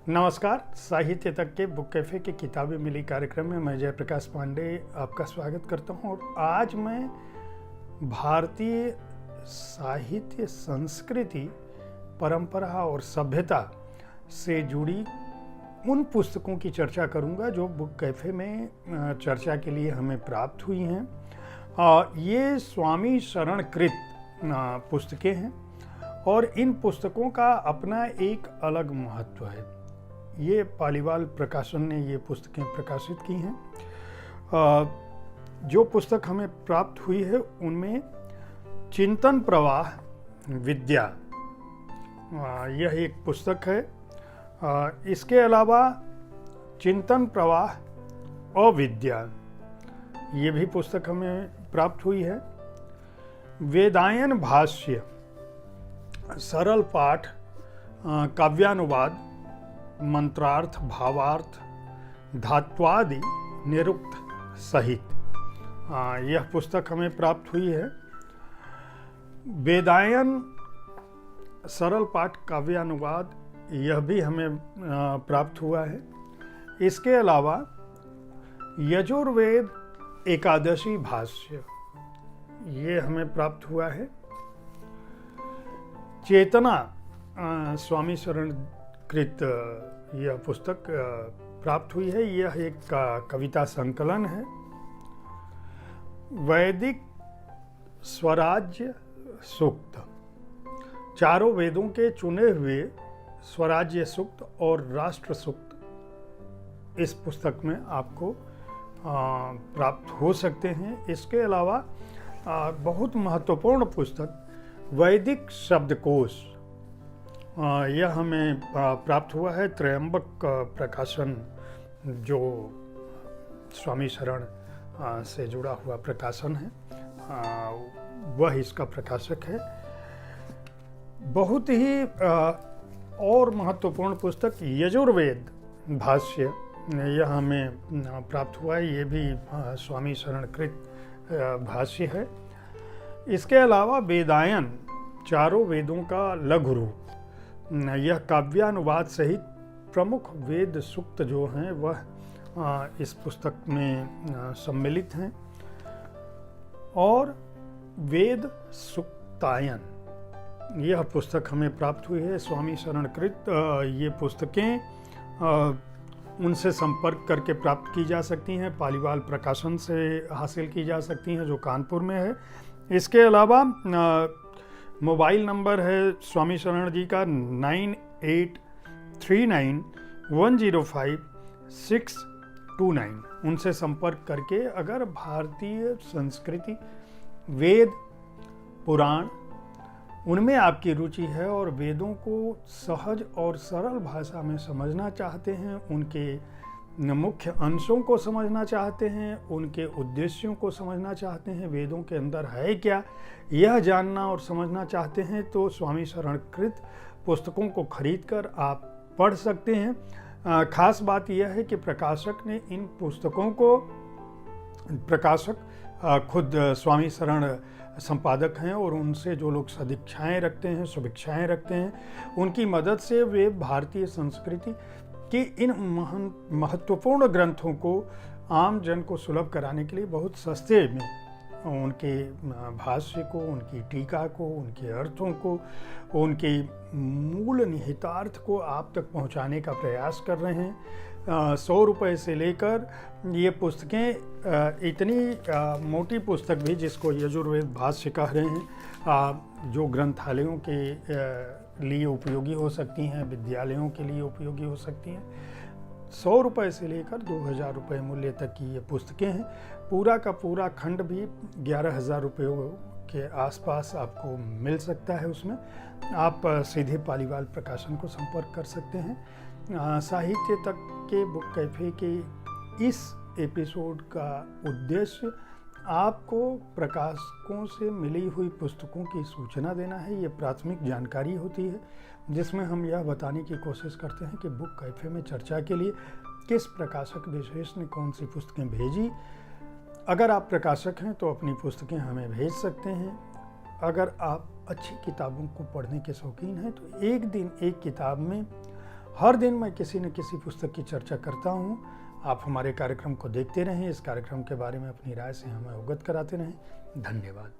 नमस्कार। साहित्य तक के बुक कैफ़े के किताबें मिली कार्यक्रम में मैं जयप्रकाश पांडे आपका स्वागत करता हूं। और आज मैं भारतीय साहित्य, संस्कृति, परंपरा और सभ्यता से जुड़ी उन पुस्तकों की चर्चा करूंगा जो बुक कैफ़े में चर्चा के लिए हमें प्राप्त हुई हैं। ये स्वामी शरणकृत पुस्तकें हैं और इन पुस्तकों का अपना एक अलग महत्व है। ये पालीवाल प्रकाशन ने ये पुस्तकें प्रकाशित की हैं। जो पुस्तक हमें प्राप्त हुई है उनमें चिंतन प्रवाह विद्या यह एक पुस्तक है। इसके अलावा चिंतन प्रवाह अविद्या ये भी पुस्तक हमें प्राप्त हुई है। वेदायन भाष्य, सरल पाठ, काव्यानुवाद, मंत्रार्थ, भावार्थ, धात्वादि निरुक्त सहित यह पुस्तक हमें प्राप्त हुई है। वेदायन सरल पाठ काव्यानुवाद यह भी हमें प्राप्त हुआ है। इसके अलावा यजुर्वेद एकादशी भाष्य ये हमें प्राप्त हुआ है। चेतना स्वामी शरणकृत यह पुस्तक प्राप्त हुई है। यह एक कविता संकलन है। वैदिक स्वराज्य सूक्त, चारों वेदों के चुने हुए स्वराज्य सूक्त और राष्ट्र सूक्त इस पुस्तक में आपको प्राप्त हो सकते हैं। इसके अलावा बहुत महत्वपूर्ण पुस्तक वैदिक शब्दकोश यह हमें प्राप्त हुआ है। त्रयंबक प्रकाशन जो स्वामी शरण से जुड़ा हुआ प्रकाशन है, वह इसका प्रकाशक है। बहुत ही और महत्वपूर्ण पुस्तक यजुर्वेद भाष्य यह हमें प्राप्त हुआ है। ये भी स्वामी शरणकृत भाष्य है। इसके अलावा वेदायन चारों वेदों का लघु रूप यह काव्यानुवाद सहित प्रमुख वेद सूक्त जो हैं वह इस पुस्तक में सम्मिलित हैं। और वेद सूक्तायन यह पुस्तक हमें प्राप्त हुई है स्वामी शरणकृत। ये पुस्तकें उनसे संपर्क करके प्राप्त की जा सकती हैं। पालीवाल प्रकाशन से हासिल की जा सकती हैं जो कानपुर में है। इसके अलावा मोबाइल नंबर है स्वामी शरण जी का 9839105629। उनसे संपर्क करके अगर भारतीय संस्कृति, वेद, पुराण उनमें आपकी रुचि है और वेदों को सहज और सरल भाषा में समझना चाहते हैं, उनके मुख्य अंशों को समझना चाहते हैं, उनके उद्देश्यों को समझना चाहते हैं, वेदों के अंदर है क्या यह जानना और समझना चाहते हैं, तो स्वामी शरणकृत पुस्तकों को खरीदकर आप पढ़ सकते हैं। खास बात यह है कि प्रकाशक ने इन पुस्तकों को, प्रकाशक खुद स्वामी शरण संपादक हैं और उनसे जो लोग सदिच्छाएं रखते हैं, शुभेच्छाएं रखते हैं, उनकी मदद से वे भारतीय संस्कृति कि इन महत्वपूर्ण ग्रंथों को आम जन को सुलभ कराने के लिए बहुत सस्ते में उनके भाष्य को, उनकी टीका को, उनके अर्थों को, उनके मूल निहितार्थ को आप तक पहुंचाने का प्रयास कर रहे हैं। 100 रुपये से लेकर ये पुस्तकें, इतनी मोटी पुस्तक भी जिसको यजुर्वेद भाष्य कह रहे हैं, जो ग्रंथालयों के लिए उपयोगी हो सकती हैं, विद्यालयों के लिए उपयोगी हो सकती हैं। 100 रुपये से लेकर 2000 रुपये मूल्य तक की ये पुस्तकें हैं। पूरा का पूरा खंड भी 11,000 रुपये के आसपास आपको मिल सकता है। उसमें आप सीधे पालीवाल प्रकाशन को संपर्क कर सकते हैं। साहित्य तक के बुक कैफ़े के इस एपिसोड का उद्देश्य आपको प्रकाशकों से मिली हुई पुस्तकों की सूचना देना है। ये प्राथमिक जानकारी होती है जिसमें हम यह बताने की कोशिश करते हैं कि बुक कैफ़े में चर्चा के लिए किस प्रकाशक विशेष ने कौन सी पुस्तकें भेजी। अगर आप प्रकाशक हैं तो अपनी पुस्तकें हमें भेज सकते हैं। अगर आप अच्छी किताबों को पढ़ने के शौकीन हैं तो एक दिन एक किताब में हर दिन मैं किसी न किसी पुस्तक की चर्चा करता हूँ। आप हमारे कार्यक्रम को देखते रहें, इस कार्यक्रम के बारे में अपनी राय से हमें अवगत कराते रहें। धन्यवाद।